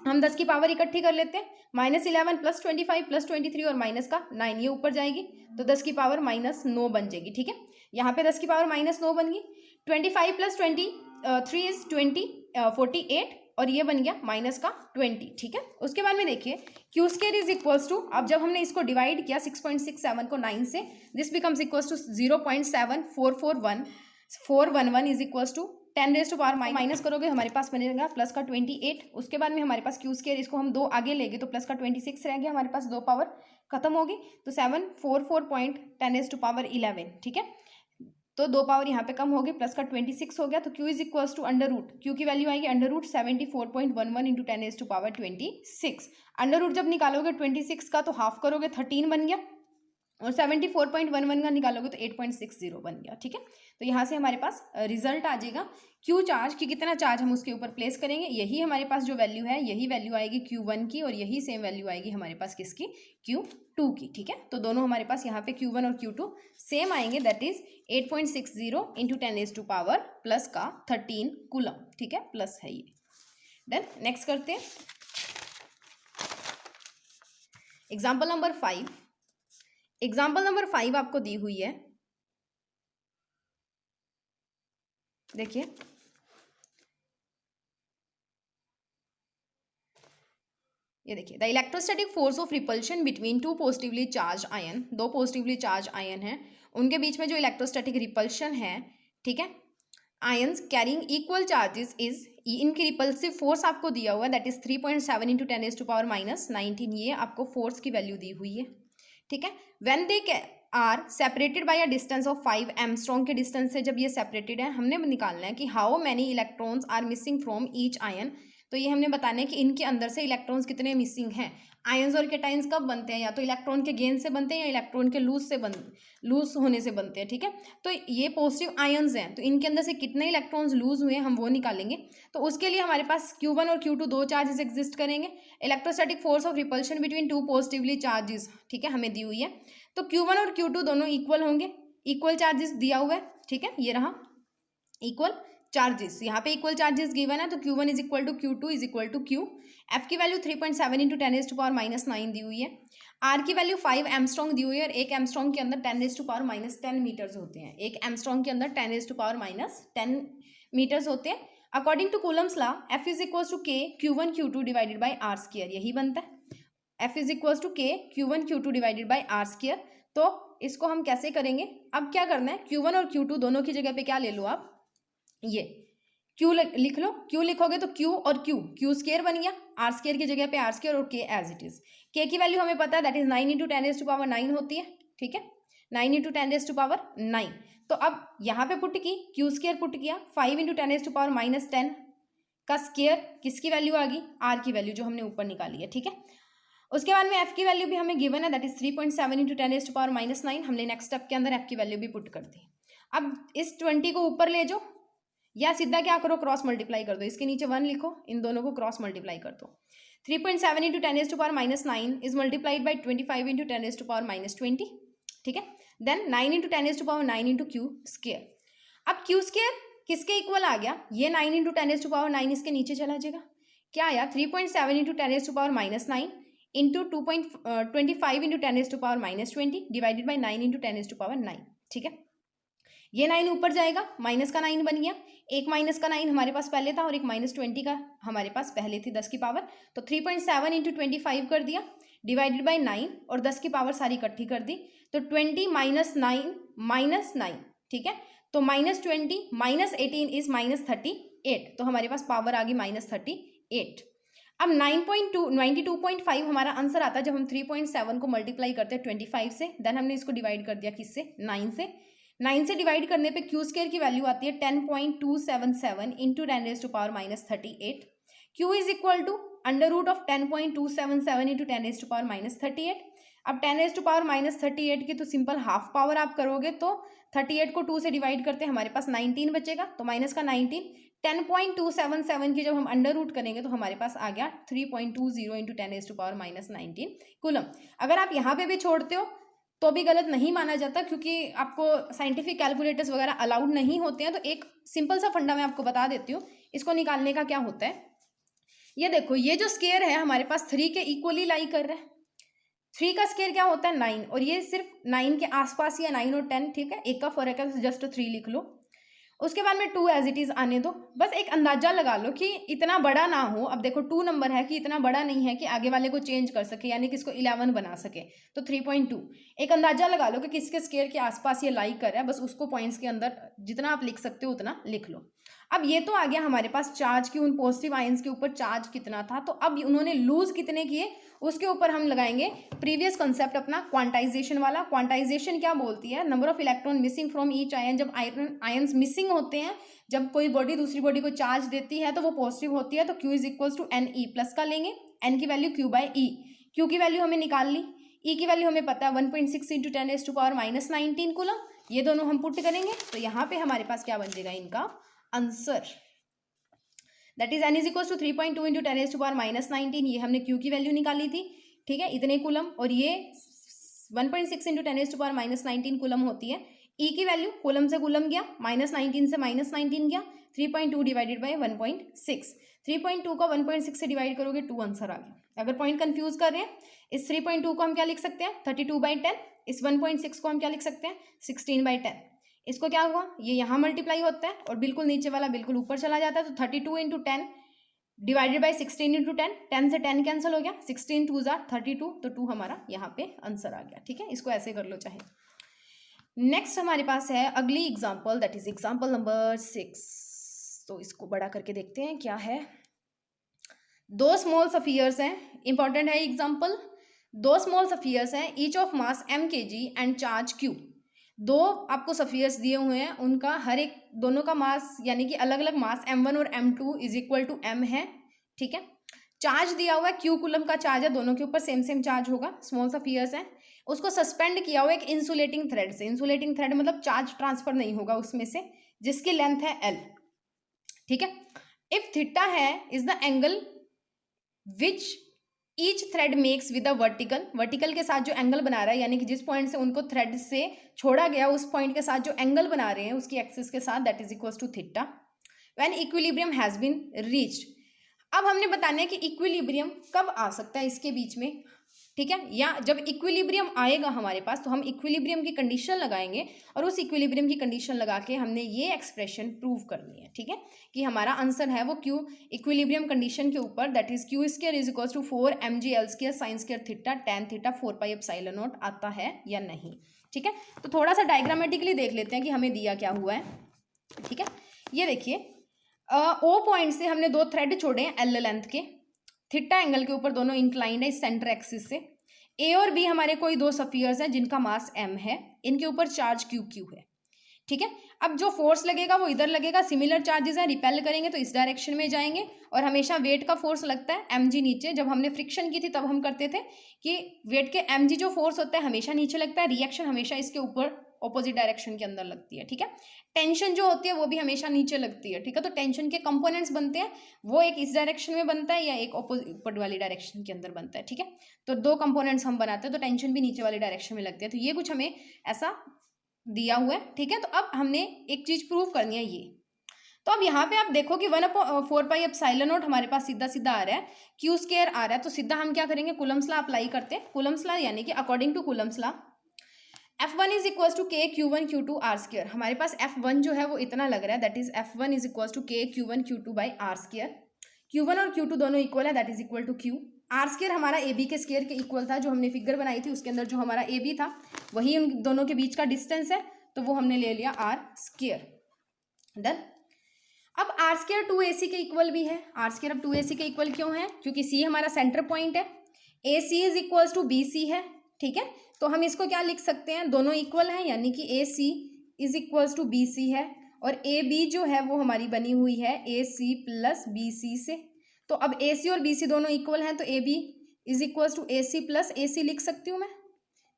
हम 10 की पावर इकट्ठी कर लेते हैं, -11 प्लस 25 प्लस 23 और माइनस का 9, ये ऊपर जाएगी तो 10 की पावर -9 बन जाएगी, ठीक है। यहाँ पे 10 की पावर -9 बन गई। 25 प्लस 23 इज 48 और ये बन गया माइनस का 20, ठीक है। उसके बाद में देखिए Q square is equals to, अब जब हमने इसको डिवाइड किया 6.67 को 9 से, this becomes equals to 0.7411 is equals to 10⁻⁻, minus करोगे हमारे पास बनेगा प्लस का 28। उसके बाद में हमारे पास Q स्क्वायर, इसको हम 2 आगे लेंगे तो प्लस का 26 रह गया, हमारे पास 2 पावर खत्म होगी तो 744.10⁻11, ठीक है। तो 2 पावर यहाँ पे कम होगी, प्लस का 26 हो गया। तो Q is equals to under root, Q की वैल्यू आएगी under root 74.11 into 10⁻26। Under root जब निकालोगे 26 का तो हाफ करोगे 13 बन गया, और 74.11 का निकालोगे तो 8.60 बन गया, ठीक है। तो यहाँ से हमारे पास रिजल्ट आ जाएगा Q चार्ज कि कितना चार्ज हम उसके ऊपर प्लेस करेंगे। यही हमारे पास जो वैल्यू है यही वैल्यू आएगी Q1 की, और यही सेम वैल्यू आएगी हमारे पास किसकी, Q2 की, ठीक है। तो दोनों हमारे पास यहाँ पे Q1 और Q2 सेम आएंगे, दैट इज 8.60 इंटू 10⁻⁻, प्लस का 13 कूलम, ठीक है, प्लस है ये। देन नेक्स्ट करते हैं एग्जाम्पल नंबर 5। एग्जाम्पल नंबर 5 आपको दी हुई है, देखिए ये देखिए, the electrostatic force of repulsion between 2 positively charge ion, 2 positively charge ion है, उनके बीच में जो इलेक्ट्रोस्टैटिक रिपल्शन है, ठीक है, ions carrying equal charges is, इनकी रिपल्सिव फोर्स आपको दिया हुआ है दैट इज 3.7 इंटू 10⁻⁻19, ये आपको फोर्स की वैल्यू दी हुई है, ठीक है। When they are separated by a distance of 5 angstrom के डिस्टेंस से जब ये सेपरेटेड है, हमने निकालना है कि how many electrons are missing from each ion. तो ये हमने बताना है कि इनके अंदर से इलेक्ट्रॉन्स कितने मिसिंग हैं। आयंस और कैटायंस कब बनते हैं, या तो इलेक्ट्रॉन के गेन से बनते हैं या इलेक्ट्रॉन के लूज होने से बनते हैं, ठीक है। तो ये पॉजिटिव आयंस हैं, तो इनके अंदर से कितने इलेक्ट्रॉन्स लूज हुए हम वो निकालेंगे। तो उसके लिए हमारे पास Q1 और Q2 दो चार्जेस एग्जिस्ट करेंगे। Electrostatic force of repulsion between two positively charges, ठीक है, हमें दी हुई है। तो Q1 और Q2 दोनों इक्वल होंगे, इक्वल चार्जेस दिया हुआ है, ठीक है, ये रहा इक्वल चार्जेस। यहाँ पे इक्वल चार्जेस गिवन है, तो Q1 is equal to Q2 is equal to Q। F की वैल्यू 3.7 इंटू 10⁻⁹ दी हुई है। R की वैल्यू 5 एमस्ट्रॉन्ग दी हुई है, और एक एमस्ट्रॉन्ग के अंदर 10⁻⁻10 मीटर्स होते हैं। एक एमस्ट्रॉन्ग के अंदर 10⁻⁻10 मीटर्स होते हैं। According to Coulomb's law, F is equal to K Q1 Q2 divided by R square, यही बनता है। F is equal to K Q1 Q2 divided by R square. तो इसको हम कैसे करेंगे, अब क्या करना है, Q1 और Q2 दोनों की जगह पे क्या ले लो आप, ये Q लिख लो। Q लिखोगे तो Q और Q स्क्वायर बन गया, आर स्क्वायर की जगह पे आर स्क्वायर और K as it is. K की वैल्यू हमें पता है, दैट इज 9 इंटू 10⁻⁹ होती है, ठीक है, 9 इंटू 10⁻⁹। तो अब यहाँ पे पुट की Q स्क्वायर पुट किया, 5 इंटू 10⁻⁻10 का स्क्वायर, किसकी वैल्यू आ गई, R की वैल्यू जो हमने ऊपर निकाली है, ठीक है। उसके बाद में F की वैल्यू भी हमें गिवन है, दैट इज 3.7 इंटू 10⁻⁹। हमने नेक्स्ट स्टेप के अंदर F की वैल्यू भी पुट कर दी। अब इस 20 को ऊपर ले जाओ, या सीधा क्या करो, क्रॉस मल्टीप्लाई कर दो, इसके नीचे 1 लिखो, इन दोनों को क्रॉस मल्टीप्लाई कर दो। 3.7 into 10⁻⁹ is multiplied by 25 into 10⁻20, ठीक है। Then 9 into 10⁻9 into Q square. अब Q स्क्वायर किसके इक्वल आ गया, ये 9 इंटू 10⁻9 इसके नीचे चला जाएगा, क्या आया 3.7 into 10⁻9 into 25 into 10⁻20 divided by 9 into 10⁻9, ठीक है। ये 9 ऊपर जाएगा, माइनस का 9 बन गया, एक माइनस का 9 हमारे पास पहले था और एक -20 का हमारे पास पहले थी 10 की पावर। तो 3.7 इंटू 25 कर दिया डिवाइडेड बाई 9 और 10 की पावर सारी इकट्ठी कर दी, तो 20 माइनस 9, ठीक है। तो -20 -18 इज -38, तो हमारे पास पावर आ गई -38। अब 92.5 हमारा आंसर आता है जब हम 3.7 को मल्टीप्लाई करते हैं 25 से, देन हमने इसको डिवाइड कर दिया किससे, 9 से। 9 से डिवाइड करने पे Q स्क्वायर की वैल्यू आती है 10.277 into 10⁻38। Q is equal to under root of 10.277 into 10⁻38। अब 10⁻38 की तो सिंपल हाफ पावर आप करोगे तो 38 को 2 से डिवाइड करते हमारे पास 19 बचेगा, तो माइनस का 19। 10.277 की जब हम अंडर रूट करेंगे तो हमारे पास आ गया 3.20 इंटू 10⁻19 कूलम। अगर आप यहाँ पे भी छोड़ते हो तो भी गलत नहीं माना जाता, क्योंकि आपको साइंटिफिक कैलकुलेटर्स वगैरह अलाउड नहीं होते हैं। तो एक सिंपल सा फंडा मैं आपको बता देती हूँ, इसको निकालने का क्या होता है। ये देखो, ये जो स्क्वायर है हमारे पास 3 के इक्वली लाई कर रहा है। 3 का स्क्वायर क्या होता है 9, और ये सिर्फ 9 के आसपास या 9 और 10, ठीक है, एक का फर्क है, जस्ट 3 लिख लो। उसके बाद में 2 एज इट इज आने दो, बस एक अंदाजा लगा लो कि इतना बड़ा ना हो। अब देखो 2 नंबर है कि इतना बड़ा नहीं है कि आगे वाले को चेंज कर सके, यानी कि इसको 11 बना सके, तो 3.2। एक अंदाजा लगा लो कि किसके स्क्वायर के आसपास ये लाई कर रहा है, बस उसको पॉइंट्स के अंदर जितना आप लिख सकते हो उतना लिख लो। अब ये तो आ गया हमारे पास चार्ज की, उन पॉजिटिव आयंस के ऊपर चार्ज कितना था, तो अब उन्होंने लूज कितने किए उसके ऊपर हम लगाएंगे प्रीवियस कंसेप्ट अपना क्वांटाइजेशन वाला। क्वांटाइजेशन क्या बोलती है, number of electron missing from each ion. जब आयंस मिसिंग होते हैं, जब कोई बॉडी दूसरी बॉडी को चार्ज देती है तो वो पॉजिटिव होती है, तो Q is equals to NE plus का लेंगे, N की value Q by E। Q की वैल्यू हमें निकाल ली, E की वैल्यू हमें पता है 1.6 इंटू 10⁻⁻19 कूलम। ये दोनों हम पुट करेंगे तो यहाँ पे हमारे पास क्या बन जाएगा इनका answer, that is N is equals to 3.2 into 10⁻⁻19। ये हमने Q की वैल्यू निकाली थी, ठीक है, इतने कूलम, और ये 1.6 इंटू 10⁻⁻19 कूलम होती है। E की वैल्यू कूलम से कूलम गया, -19 से -19 गया, 3.2 डिवाइडेड बाई 1.6। 3.2 का 1.6 से डिवाइड करोगे 2 आंसर आ गया। अगर पॉइंट कंफ्यूज कर रहे हैं, इस 3.2 को हम क्या लिख सकते हैं 32/10, इस 1.6 को हम क्या लिख सकते हैं 16/10। इसको क्या हुआ, ये यहाँ मल्टीप्लाई होता है और बिल्कुल नीचे वाला बिल्कुल ऊपर चला जाता है, तो 32 इंटू 10 डिवाइडेड बाई 16 इंटू 10, 10 से 10 कैंसिल हो गया, 16 2 जार 32, तो 2 हमारा यहाँ पे आंसर आ गया, ठीक है। इसको ऐसे कर लो चाहे। नेक्स्ट हमारे पास है अगली example, that is example number 6। तो इसको बड़ा करके देखते हैं क्या है। 2 स्मॉल सफियर्स हैं, इंपॉर्टेंट है एग्जाम्पल। दो स्मॉल सफियर्स हैं, each of mass m kg and charge q। दो आपको सफियर्स दिए हुए हैं, उनका हर एक दोनों का मास यानी कि अलग अलग मास m1 और m2 is equal to m है, ठीक है। चार्ज दिया हुआ है, q कूलम का चार्ज है, दोनों के ऊपर सेम सेम चार्ज होगा, स्मॉल सफियर्स हैं। उसको सस्पेंड किया हुआ एक इंसुलेटिंग थ्रेड से, इंसुलेटिंग थ्रेड मतलब चार्ज ट्रांसफर नहीं होगा उसमें से, जिसकी लेंथ है l, ठीक है। इफ थीटा है is the angle which each thread makes with the vertical, vertical के साथ जो एंगल बना रहा है यानी कि जिस पॉइंट से उनको थ्रेड से छोड़ा गया उस पॉइंट के साथ जो एंगल बना रहे हैं उसकी एक्सिस के साथ, that is equal to theta when equilibrium has been reached. अब हमने बताना है कि इक्विलिब्रियम कब आ सकता है इसके बीच में, ठीक है, या जब इक्विलिब्रियम आएगा हमारे पास तो हम इक्विलिब्रियम की कंडीशन लगाएंगे और उस इक्विलिब्रियम की कंडीशन लगा के हमने ये एक्सप्रेशन प्रूव करनी है, ठीक है, कि हमारा आंसर है वो क्यू इक्विलिब्रियम कंडीशन के ऊपर, that is Q square is equal to 4 mg l square sine square theta tan theta 4 pi epsilon naught आता है या नहीं, ठीक है। तो थोड़ा सा डायग्रामेटिकली देख लेते हैं कि हमें दिया क्या हुआ है, ठीक है। ये देखिए ओ पॉइंट से हमने दो थ्रेड छोड़े हैं एल लेंथ के, थीटा एंगल के ऊपर दोनों इंक्लाइंड है इस सेंटर एक्सिस से। ए और बी हमारे कोई दो सफियर्स हैं जिनका मास m है, इनके ऊपर चार्ज q है, ठीक है। अब जो फोर्स लगेगा वो इधर लगेगा, सिमिलर चार्जेस हैं, रिपेल करेंगे तो इस डायरेक्शन में जाएंगे और हमेशा वेट का फोर्स लगता है mg नीचे। जब हमने फ्रिक्शन की थी तब हम करते थे कि वेट के mg जो फोर्स होता है हमेशा नीचे लगता है, रिएक्शन हमेशा इसके ऊपर ऑपोजिट डायरेक्शन के अंदर लगती है, ठीक है। टेंशन जो होती है वो भी हमेशा नीचे लगती है, ठीक है। तो टेंशन के कंपोनेंट्स बनते हैं, वो एक इस डायरेक्शन में बनता है या एक ऑपोजिट ऊपर वाली डायरेक्शन के अंदर बनता है, ठीक है। तो दो कंपोनेंट्स हम बनाते हैं तो टेंशन भी नीचे वाली डायरेक्शन में लगती है। तो ये कुछ हमें ऐसा दिया हुआ है, ठीक है। तो अब हमने एक चीज प्रूव करनी है ये, तो अब यहाँ पे आप देखो कि 1/4 पाई एप्सिलॉन नॉट हमारे पास सीधा सीधा आ रहा है, क्यू स्क्वायर आ रहा है, तो सीधा हम क्या करेंगे कूलम्स लॉ अप्लाई करते हैं। कूलम्स लॉ यानी कि according to Coulomb's law F1 is equal to K Q1 Q2 R square. हमारे पास F1 जो है वो इतना लग रहा है, that is F1 is equal to K Q1 Q2 by R square. Q1 और Q2 दोनों इक्वल है, that is equal to Q। R square हमारा AB के स्क्वायर के इक्वल था, जो हमने फिगर बनाई थी उसके अंदर जो हमारा AB था वही उन दोनों के बीच का डिस्टेंस है, तो वो हमने ले लिया R स्क्वायर। डन। अब R स्क्वायर 2AC के इक्वल भी है। R स्क्वायर अब 2AC के इक्वल क्यों है, क्योंकि C हमारा सेंटर पॉइंट है, AC is equal to BC है, ठीक है। तो हम इसको क्या लिख सकते हैं, दोनों इक्वल हैं यानी कि AC is equal to BC है और AB जो है वो हमारी बनी हुई है AC प्लस BC से। तो अब AC और BC दोनों इक्वल हैं तो AB is equal to AC plus AC लिख सकती हूँ मैं,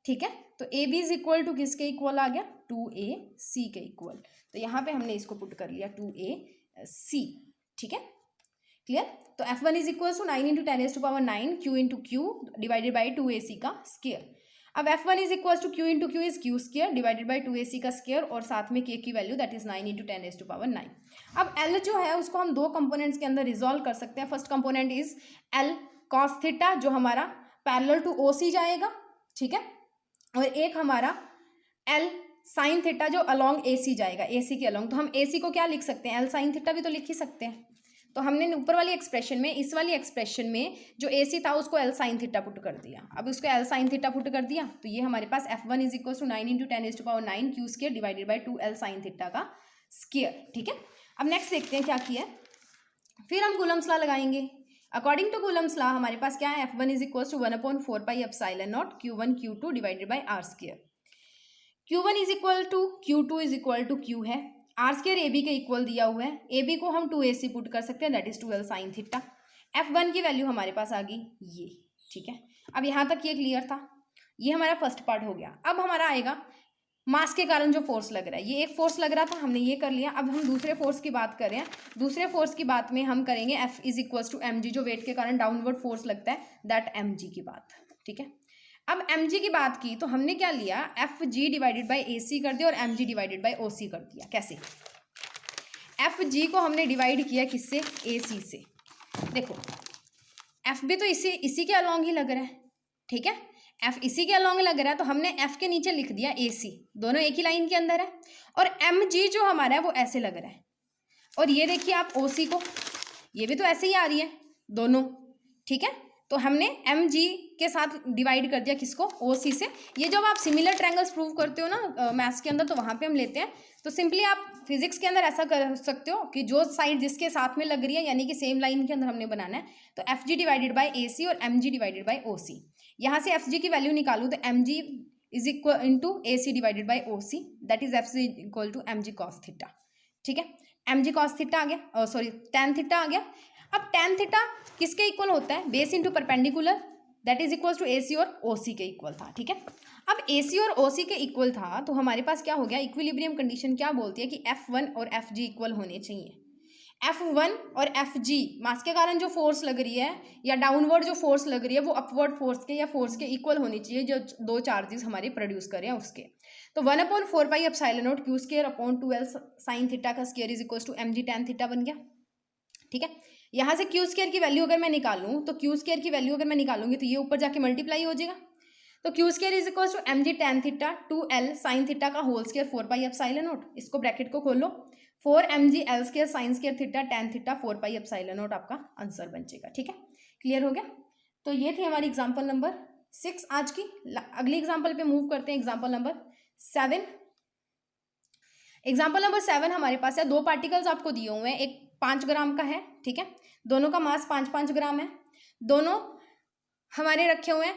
ठीक है। तो AB इज इक्वल टू किसके इक्वल आ गया, 2AC के इक्वल। तो यहाँ पे हमने इसको पुट कर लिया 2AC, ठीक है, क्लियर। तो F1 is equal to 9 into 10⁻⁹ Q into Q divided by 2AC का स्क्वायर। अब F1 is equal to Q into Q is Q square divided by 2AC का स्क्वायर और साथ में K की वैल्यू दैट इज 9 इंटू 10⁻⁹। अब L जो है उसको हम दो कंपोनेंट्स के अंदर रिजॉल्व कर सकते हैं। First component is L cos theta जो हमारा पैरेलल टू OC जाएगा, ठीक है, और एक हमारा L साइन थीटा जो अलॉन्ग AC जाएगा, AC के अलॉन्ग। तो हम AC को क्या लिख सकते हैं, L साइन थीटा भी तो लिख ही सकते हैं। तो हमने ऊपर वाली एक्सप्रेशन में, इस वाली एक्सप्रेशन में जो AC था उसको L साइन थीटा पुट कर दिया। अब उसको L साइन थीटा पुट कर दिया तो ये हमारे पास F1 is equal to 9 into 10⁻⁹ Q square divided by 2L sine theta का स्क्वायर, ठीक है। अब नेक्स्ट देखते हैं क्या किया, फिर हम कूलम्स लॉ लगाएंगे। अकॉर्डिंग टू कूलम्स लॉ हमारे पास क्या है, F1 is equal to 1/4 pi epsilon naught Q1 Q2 divided by R square. Q1 is equal to Q2 is equal to Q है, R स्क्वायर AB के equal दिया हुआ है, AB को हम 2AC पुट कर सकते हैं that is 2L sine theta. F1 की वैल्यू हमारे पास आ गई ये, ठीक है। अब यहाँ तक ये क्लियर था, ये हमारा फर्स्ट पार्ट हो गया। अब हमारा आएगा मास के कारण जो फोर्स लग रहा है, ये एक फोर्स लग रहा था हमने ये कर लिया। अब हम दूसरे फोर्स की बात कर रहे हैं, दूसरे फोर्स की बात में हम करेंगे F is equal to mg जो वेट के कारण डाउनवर्ड फोर्स लगता है, दैट mg की बात, ठीक है। अब mg की बात की तो हमने क्या लिया, Fg डिवाइडेड बाई AC कर दिया और mg डिवाइडेड बाई OC कर दिया। कैसे, Fg को हमने डिवाइड किया किससे, AC से। देखो F भी तो इसी के अलॉन्ग ही लग रहा है, ठीक है, F इसी के अलॉन्ग लग रहा है तो हमने F के नीचे लिख दिया AC, दोनों एक ही लाइन के अंदर है। और mg जो हमारा है वो ऐसे लग रहा है, और ये देखिए आप OC को, ये भी तो ऐसे ही आ रही है दोनों, ठीक है। तो हमने mg के साथ डिवाइड कर दिया किसको, OC से। ये जब आप सिमिलर ट्रायंगल्स प्रूव करते हो ना मैथ्स के अंदर तो वहाँ पे हम लेते हैं। तो सिंपली आप फिजिक्स के अंदर ऐसा कर सकते हो कि जो साइड जिसके साथ में लग रही है यानी कि सेम लाइन के अंदर हमने बनाना है, तो Fg डिवाइडेड बाई AC और mg डिवाइडेड बाई OC। यहाँ से एफ जी की वैल्यू निकालूँ तो M G is equal into A C divided by O C, that is F C equal to M G cos theta. ठीक है, M G cos theta आ गया, sorry tan theta आ गया। अब टेन थीटा किसके इक्वल होता है? Base into perpendicular, that is equal to A C और ओ सी के इक्वल था। ठीक है, अब ए सी और ओ सी के इक्वल था तो हमारे पास क्या हो गया, इक्विलिब्रियम कंडीशन क्या बोलती है कि एफ वन और एफ जी इक्वल होने चाहिए। F1 और FG मास के कारण जो फोर्स लग रही है या डाउनवर्ड जो फोर्स लग रही है वो अपवर्ड फोर्स के या फोर्स के इक्वल होनी चाहिए जो दो चार्जेस हमारे प्रोड्यूस कर रहे हैं उसके। तो 1/4 pi epsilon naught q square upon 2L sine theta का square is equal to mg tan theta बन गया। ठीक है, यहाँ से क्यू स्क्वायर की वैल्यू अगर मैं निकालूं तो क्यू स्क्वायर की वैल्यू अगर मैं निकालूंगी तो ये ऊपर जाके मल्टीप्लाई हो जाएगा। तो q square is equal to mg tan theta 2L sine theta का whole square 4 pi epsilon naught, इसको ब्रैकेट को खोलो, 4 mg L square sine square theta tan theta 4 pi epsilon naught आपका आंसर बन जाएगा। ठीक है, क्लियर हो गया। तो ये थी हमारी एग्जांपल नंबर 6 आज की। अगली एग्जांपल पे मूव करते हैं, एग्जांपल नंबर 7। एग्जांपल नंबर 7 हमारे पास है, दो पार्टिकल्स आपको दिए हुए हैं, एक 5 ग्राम का है। ठीक है, दोनों का मास 5-5 ग्राम है, दोनों हमारे रखे हुए हैं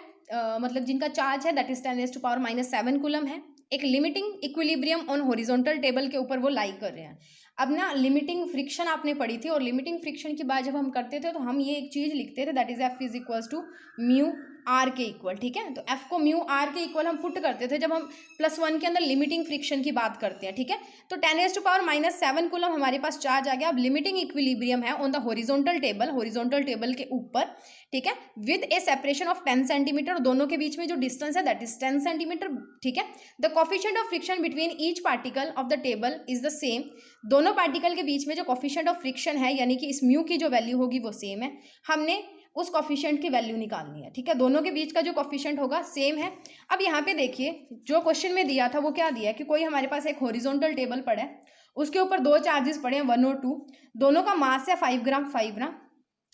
मतलब जिनका चार्ज है दैट इज 10⁻⁻7 कूलम है। एक limiting equilibrium on horizontal table के ऊपर वो लाई कर रहे हैं। अब ना लिमिटिंग फ्रिक्शन आपने पढ़ी थी और लिमिटिंग फ्रिक्शन की बात जब हम करते थे तो हम ये एक चीज लिखते थे that is F is equals to mu R के इक्वल। ठीक है, तो एफ को म्यू आर के इक्वल हम पुट करते थे जब हम +1 के अंदर लिमिटिंग फ्रिक्शन की बात करते हैं। ठीक है, तो 10⁻⁻7 कूलम हमारे पास चार्ज आ गया। अब लिमिटिंग इक्विलिब्रियम है ऑन द हॉरिजॉन्टल टेबल के ऊपर। ठीक है, with A separation of 10 centimetre, दोनों के बीच में जो डिस्टेंस है दैट इज 10 सेंटीमीटर। ठीक है, the coefficient of friction between each particle of the table is the same. दोनों पार्टिकल के बीच में जो कोफिशिएंट ऑफ फ्रिक्शन है यानी कि इस म्यू की जो वैल्यू होगी वो सेम है, हमने उस कोफिशिएंट की वैल्यू निकालनी है। ठीक है, दोनों के बीच का जो कोफिशिएंट होगा सेम है। अब यहाँ पे देखिए जो क्वेश्चन में दिया था वो क्या दिया है कि कोई हमारे पास एक हॉरिजॉन्टल टेबल पड़ा है, उसके ऊपर दो चार्जेस पड़े हैं 1 और 2, दोनों का मास है 5 ग्राम 5 ग्राम।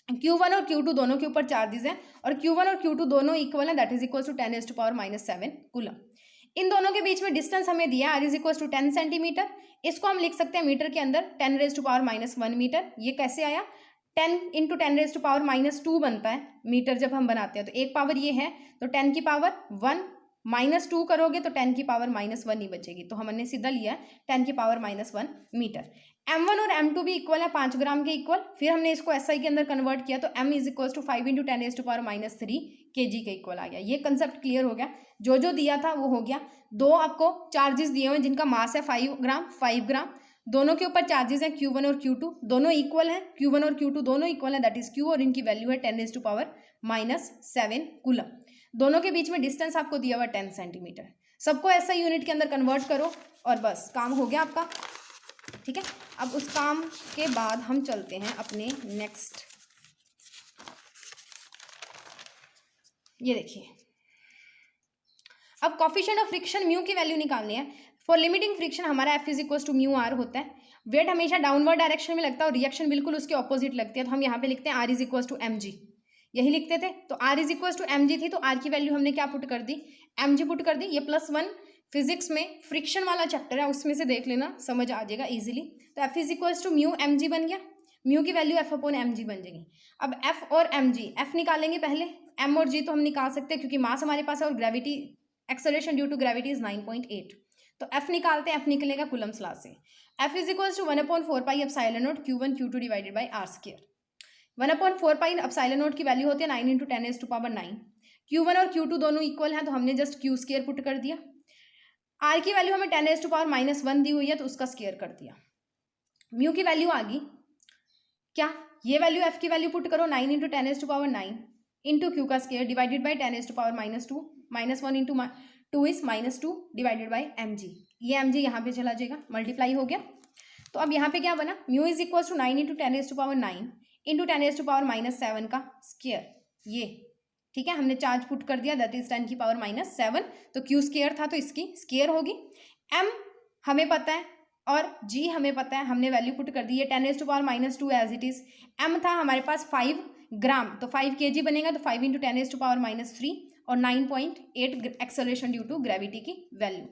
Q1 और Q2 दोनों के ऊपर चार्जेस हैं और Q1 और Q2 दोनों इक्वल है that is equal to 10⁻⁻7 coulomb. इन दोनों के बीच में डिस्टेंस हमें दिया है r is equal to 10 centimetre. इसको हम लिख सकते हैं मीटर के अंदर 10⁻⁻1 मीटर। ये कैसे आया, 10 इंटू 10⁻⁻2 बनता है मीटर जब हम बनाते हैं, तो एक पावर ये है तो 10 की पावर 1 -2 करोगे तो 10 की पावर -1 ही बचेगी, तो हमने सीधा लिया 10 की पावर -1 मीटर। m1 और m2 भी इक्वल है 5 ग्राम के इक्वल, फिर हमने इसको SI के अंदर कन्वर्ट किया तो m is equal to 5 into 10⁻⁻3 kg के इक्वल आ गया। ये कंसेप्ट क्लियर हो गया, जो जो दिया था वो हो गया। दो आपको चार्जेस दिए हुए जिनका मास है 5 ग्राम 5 ग्राम, दोनों के ऊपर चार्जेस हैं Q1 और Q2, दोनों इक्वल हैं, Q1 और Q2 दोनों इक्वल हैं दैट इज Q, और इनकी वैल्यू है 10⁻⁷ कूलम। दोनों के बीच में डिस्टेंस आपको दिया हुआ 10 सेंटीमीटर। सबको SI यूनिट के अंदर कन्वर्ट करो और बस काम हो गया आपका। ठीक है, अब उस काम के बाद हम चलते हैं अपने नेक्स्ट। ये देखिए, अब कोफिशिएंट ऑफ फ्रिक्शन म्यू की वैल्यू निकालनी है। फॉर लिमिटिंग फ्रिक्शन हमारा F is equal to mu R होता है। वेट हमेशा डाउनवर्ड डायरेक्शन में लगता है और रिएक्शन बिल्कुल उसके ऑपोजिट लगती है, तो हम यहाँ पे लिखते हैं R is equal to M G, यही लिखते थे। तो R is equal to M G थी तो आर की वैल्यू हमने क्या पुट कर दी, एम जी पुट कर दी। ये +1 फिजिक्स में फ्रिक्शन वाला चैप्टर है उसमें से देख लेना, समझ आ जाएगा इजीली। तो F is equal to mu M G बन गया, म्यू की value F upon M G बन जाएगी। अब एफ और एम जी, एफ निकालेंगे पहले, एम और जी तो हम निकाल सकते हैं क्योंकि मास हमारे पास है और gravity acceleration due to gravity is 9.8, तो एफ निकालते हैं, एफ निकलेगा कूलम्स लॉ से। F is equal to 1/4 pi epsilon naught Q1 Q2 divided by R square. 1/4 pi epsilon naught की वैल्यू होती है 9 इंटू 10⁻⁹। Q1 और Q2 दोनों इक्वल हैं तो हमने जस्ट Q स्क्वायर पुट कर दिया। आर की वैल्यू हमें 10⁻⁻1 दी हुई है तो उसका स्क्वायर कर दिया। म्यू की वैल्यू आ गई क्या, ये वैल्यू एफ की वैल्यू पुट करो 9 इंटू 10⁻9 इंटू क्यू का square divided by 10⁻⁻2 -1 into 2 is -2 divided by M G. ये एम जी यहाँ पे चला जाएगा, मल्टीप्लाई हो गया। तो अब यहाँ पे क्या बना, mu is equal to 9 into 10⁻9 into 10⁻⁻7 का स्क्वायर। ये ठीक है, हमने चार्ज पुट कर दिया दैट इज 10 की पावर -7, तो क्यू स्क्वायर था तो इसकी स्क्वायर होगी। एम हमें पता है और जी हमें पता है, हमने वैल्यू पुट कर दी है 10⁻⁻2 एज इट इज। एम था हमारे पास 5 ग्राम तो 5 kg बनेगा, तो 5 इंटू 10⁻3 और 9.8 एक्सेलरेशन ड्यू टू ग्रेविटी की वैल्यू।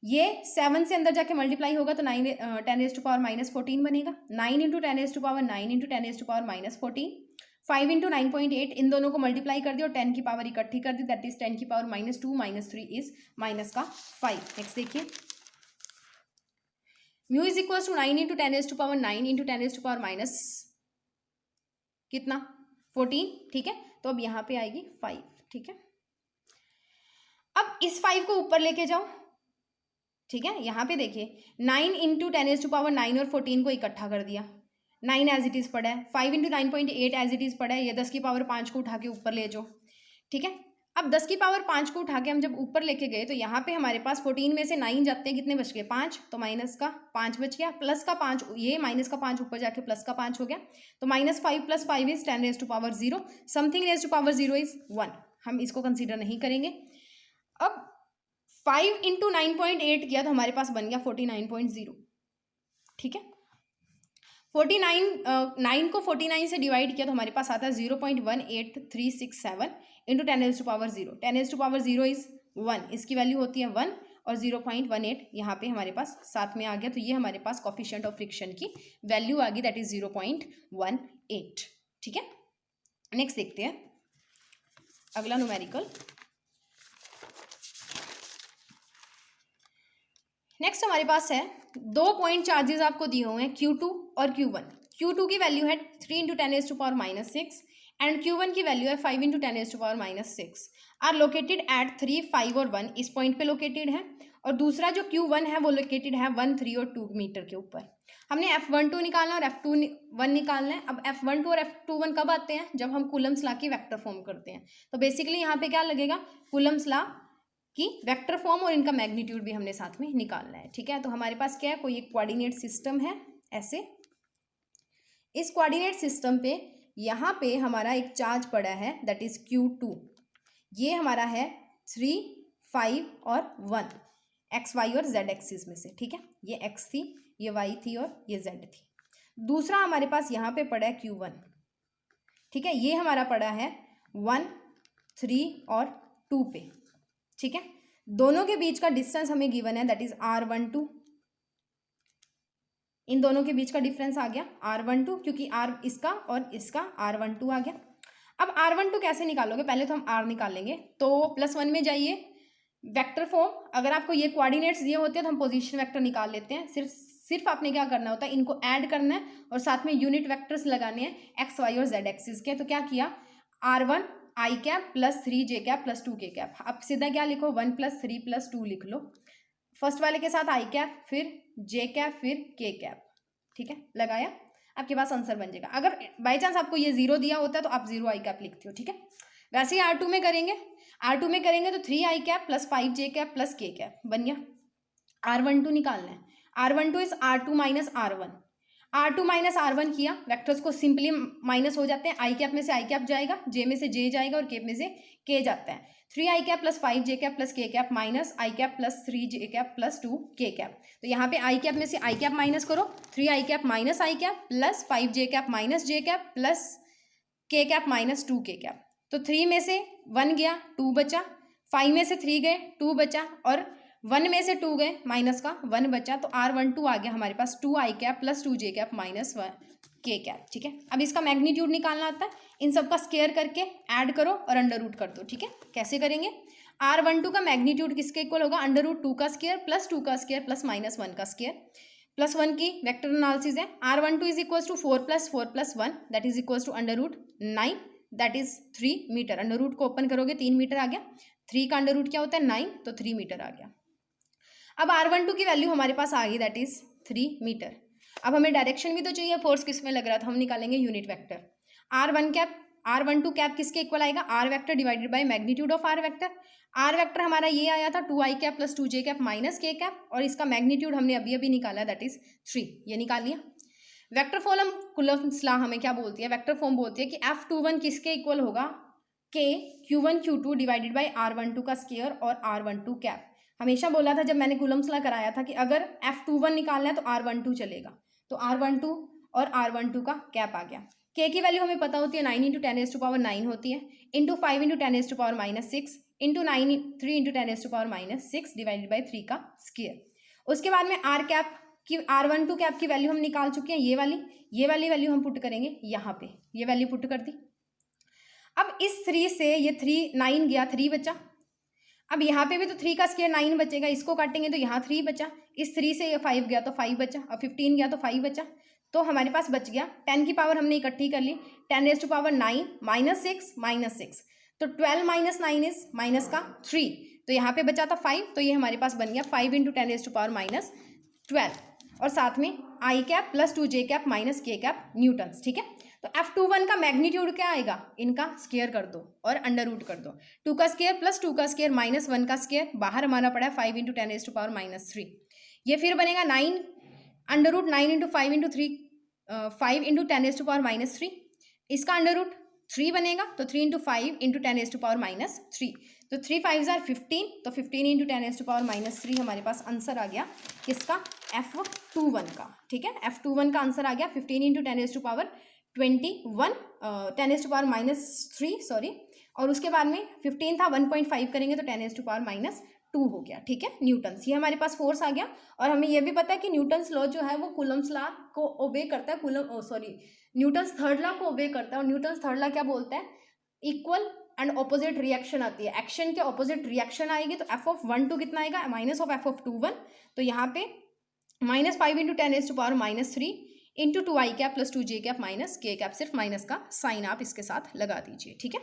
ये 7 से अंदर जाके मल्टीप्लाई होगा तो 10⁻⁻14 बनेगा। 9 इंटू 10⁻9 इंटू 10⁻⁻14 5 इंटू 9.8, इन दोनों को मल्टीप्लाई कर दिया और 10 की पावर इकट्ठी कर दी, दैट इज 10 की पावर -2 -3 इज माइनस का 5। नेक्स्ट देखिए, mu is equal to 9 into 10⁻9 into 10⁻⁻, कितना 14, ठीक है। तो अब यहाँ पे आएगी 5, ठीक है। अब इस 5 को ऊपर लेके जाओ, ठीक है। यहाँ पे देखिए 9 इंटू 10⁻9 और 14 को इकट्ठा कर दिया, 9 एज इट इज पड़ा है, 5 इंटू 9.8 एज इट इज पड़ा है, ये 10 की पावर 5 को उठा के ऊपर ले जाओ, ठीक है। अब 10 की पावर 5 को उठा के हम जब ऊपर लेके गए तो यहाँ पे हमारे पास 14 में से 9 जाते हैं, कितने बच गए 5, तो माइनस का 5 बच गया, प्लस का 5, ये माइनस का 5 ऊपर जाके प्लस का 5 हो गया, तो -5 + 5 is 10⁻0, something raise to power 0 is 1, हम इसको कंसिडर नहीं करेंगे। अब 5 इंटू 9.8 किया तो हमारे पास बन गया 49.0, ठीक है। 9 को 49 से डिवाइड किया तो हमारे पास आता है 0.18367 इंटू 10⁻0, 10⁻0 इज 1, इसकी वैल्यू होती है 1 और 0.18 यहाँ पे हमारे पास साथ में आ गया, तो ये हमारे पास कोफिशिएंट ऑफ फ्रिक्शन की वैल्यू आ गई, दैट इज 0.18, ठीक है। नेक्स्ट देखते हैं अगला न्यूमेरिकल। नेक्स्ट हमारे पास है 2 पॉइंट चार्जेस आपको दिए हुए हैं Q2 और Q1। Q2 की वैल्यू है 3 इंटू 10⁻⁻6 एंड Q1 की वैल्यू है 5 इंटू 10⁻⁻6, आर लोकेटेड एट 3, 5 और 1, इस पॉइंट पे लोकेटेड है, और दूसरा जो Q1 है वो लोकेटेड है 1, 3 और 2 मीटर के ऊपर। हमने F12 निकालना और F21 निकालना है। अब F12 और F21 कब आते हैं, जब हम कूलम्स लॉ की वेक्टर फॉर्म करते हैं। तो बेसिकली यहाँ पे क्या लगेगा, कूलम्स लॉ की वेक्टर फॉर्म और इनका मैग्नीट्यूड भी हमने साथ में निकालना है, ठीक है। तो हमारे पास क्या है, कोई एक कोऑर्डिनेट सिस्टम है ऐसे, इस कोऑर्डिनेट सिस्टम पे यहाँ पे हमारा एक चार्ज पड़ा है दैट इज Q2, ये हमारा है 3, 5 और 1, एक्स वाई और जेड एक्सिस में से, ठीक है। ये एक्स थी, ये वाई थी और ये जेड थी। दूसरा हमारे पास यहाँ पे पड़ा है Q1, ठीक है, ये हमारा पड़ा है 1, 3 और 2 पे, ठीक है। दोनों के बीच का डिस्टेंस हमें गिवन है दैट इज R12, इन दोनों के बीच का डिफरेंस आ गया R12, क्योंकि R इसका और इसका R12 आ गया। अब R12 कैसे निकालोगे, पहले तो हम R निकालेंगे, तो +1 में जाइए, वेक्टर फॉर्म, अगर आपको ये कोऑर्डिनेट्स दिए होते हैं तो हम पोजीशन वेक्टर निकाल लेते हैं, सिर्फ आपने क्या करना होता है, इनको ऐड करना है और साथ में यूनिट वेक्टर्स लगाने हैं एक्स वाई और जेड एक्सिस के। तो क्या किया, R1 i cap + 3 j cap + 2 k cap, अब सीधा क्या लिखो 1 + 3 + 2 लिख लो, फर्स्ट वाले के साथ i कैप, फिर j कैप, फिर k कैप, ठीक है, लगाया, आपके पास आंसर बन जाएगा। अगर बाई चांस आपको ये 0 दिया होता है तो आप 0 i कैप लिखते हो, ठीक है। वैसे ही R2 में करेंगे, R2 में करेंगे तो 3 i cap + 5 j cap + k cap बन गया। R12 निकालना है, R12 is R2 - R1, R2 - R1 किया, वेक्टर्स को सिंपली माइनस हो जाते हैं, आई कैप में से आई कैप जाएगा, जे में से जे जाएगा और के में से के जाता है, 3 i cap + 5 j cap + k cap minus I cap + 3 j cap + 2 k cap. तो यहाँ पे आई कैप में से आई कैप माइनस करो, 3 i cap - I cap + 5 j cap - j cap + k cap - 2 k cap. तो 3 में से 1 गया, 2 बचा, 5 में से 3 गए, 2 बचा, और 1 में से 2 गए, माइनस का 1 बचा, तो R12 आ गया हमारे पास 2 i cap + 2 j cap - 1 k cap, ठीक है। अब इसका मैग्नीट्यूड निकालना आता है, इन सब का स्क्वायर करके ऐड करो और अंडर रूट कर दो, ठीक है। कैसे करेंगे, R12 का मैग्नीट्यूड किसके इक्वल होगा, √2 का स्क्वायर + 2 का स्क्वायर + -1 का स्क्वायर, +1 की वेक्टर एनालिसिस है। R12 is equal to 4 + 4 + 1 that is equal to √9 that is 3 metre, under root को ओपन करोगे 3 मीटर आ गया, 3 का अंडर रूट क्या होता है 9, तो 3 मीटर आ गया। अब R12 की वैल्यू हमारे पास आ गई दैट इज 3 मीटर। अब हमें डायरेक्शन भी तो चाहिए, फोर्स किस में लग रहा था, हम निकालेंगे यूनिट वेक्टर। R12 कैप किसके इक्वल आएगा, R vector divided by magnitude of R vector. R vector हमारा ये आया था 2 i cap + 2 j cap - k cap, और इसका मैग्नीट्यूड हमने अभी अभी निकाला दैट इज 3, ये निकाल लिया। वेक्टर फॉर्म कूलम्ब्स लॉ हमें क्या बोलती है, वेक्टर फॉर्म बोलती है कि F21 किसके इक्वल होगा, K Q1 Q2 divided by R12 का स्क्वायर और R12 कैप। हमेशा बोला था जब मैंने कूलम्ब्स लॉ कराया था कि अगर F21 निकालना है तो R12 चलेगा, तो R12 और R12 का कैप आ गया। K की वैल्यू हमें पता होती है 9 × 10⁻9 होती है, इंटू 5 × 10⁻6 इंटू 3 × 10⁻6 डिवाइडेड बाई 3 का स्क्वायर। उसके बाद में R कैप की R12 कैप की वैल्यू हम निकाल चुके हैं, ये वाली वैल्यू हम पुट करेंगे यहाँ पे, ये वैल्यू पुट कर दी, अब इस 3 से ये 3 9 गया, 3 बचा। अब यहाँ पे भी तो 3 का स्क्वायर 9 बचेगा, इसको काटेंगे तो यहाँ 3 बचा। इस 3 से ये 5 गया तो 5 बचा, अब 15 गया तो 5 बचा। तो हमारे पास बच गया 10 की पावर हमने इकट्ठी कर ली, 10 रेज़ टू पावर 9 -6 तो 12 - 9 इज माइनस का 3, तो यहाँ पे बचा था 5, तो ये हमारे पास बन गया 5 × 10 रेज़ टू पावर -12 और साथ में i cap plus 2j cap minus k cap newtons. ठीक है, तो F21 का मैग्नीट्यूड क्या आएगा, इनका स्क्वायर कर दो और अंडर रूट कर दो। 2 का स्क्वायर प्लस 2 का स्क्वायर माइनस 1 का स्क्वायर, बाहर हमारा पड़ा है 5 × 10 रेज़ टू पावर -3। ये फिर बनेगा 9 under root 9 × 5 × 3 5 × 10 raise to power -3, इसका अंडर रूट 3 बनेगा, तो 3 × 5 × 10 रेज़ टू पावर -3, तो 3 5s are 15, तो 15 × 10 रेज़ टू पावर -3 हमारे पास आंसर आ गया किसका, F21 का। ठीक है, F21 का आंसर आ गया 15 × 10 raise to power 21 10 raise to power -3 sorry, और उसके बाद में 15 था 1.5 करेंगे तो 10 रेज़ टू पावर -2 हो गया। ठीक है, न्यूटन्स, ये हमारे पास फोर्स आ गया। और हमें ये भी पता है कि न्यूटन्स लॉ जो है वो कूलम्स लॉ को ओबे करता है, न्यूटन्स थर्ड लॉ को ओबे करता है। और न्यूटन्स थर्ड लॉ क्या बोलता है, इक्वल एंड ऑपोजिट रिएक्शन आती है, एक्शन के ऑपोजिट रिएक्शन आएगी, तो F(1)2 कितना आएगा, -F(21), तो यहाँ पे -5 × 10 raise to power -3 × 2i cap plus 2j cap minus k cap, सिर्फ माइनस का साइन आप इसके साथ लगा दीजिए। ठीक है।